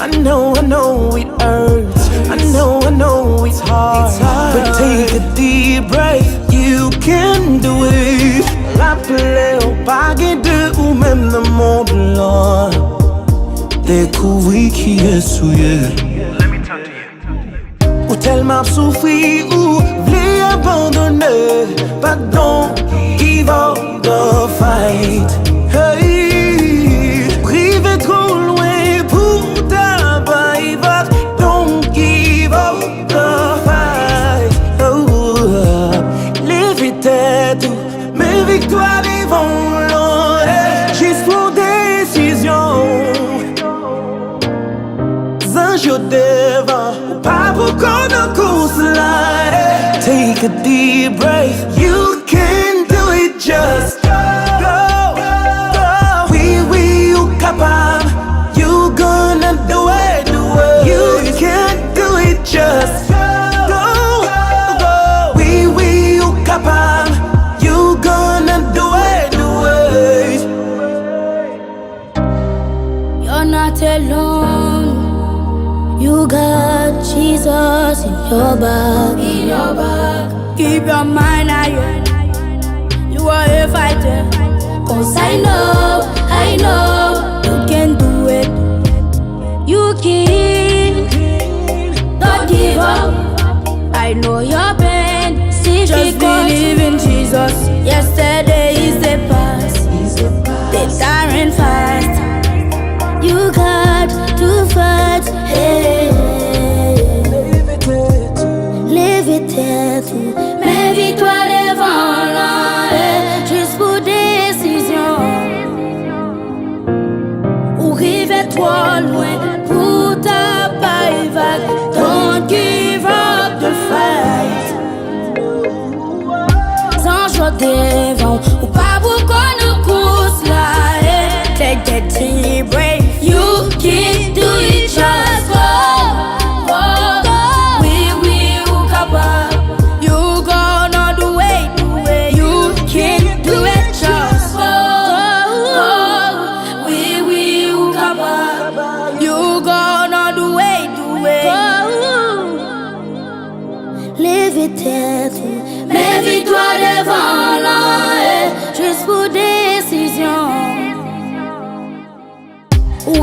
I know it hurts. I know it's hard. But take a deep breath, you can do it. Rappelez au baguet de ou même le monde là. Découvrir qui est souillé. Let me talk to you. Ou tellement souffrir ou voulez abandonner. But don't give up the fight. Hey, privé trop loin pour t'abattre. But don't give up the fight. Oh, l'éviter tout, mes victoires vont loin. Juste pour décision. Zanjo devant, ou pas pour qu'on en course là. Take a deep breath, you can do it, just go. Oui, you capable, you gonna do it. You can do it, just go. Oui, you capable, you gonna do it. You're not alone. You got Jesus in your back. Keep your mind higher. You are a fighter. 'Cause I know you can do it. You can. Don't give up. I know your pain. Just believe in Jesus. Yesterday is the past. The tyrant fast. You got to fight. Hey. L'éviter tout, mes victoires devant l'an, juste pour décision. Ou river trop loin pour ta paille vague. Don't give up the fight. Sans joie devant, ou pas pour qu'on nous course là. Take that deep breath, you can do it, just go. Mes victoires devant l'an, juste pour décision. Ou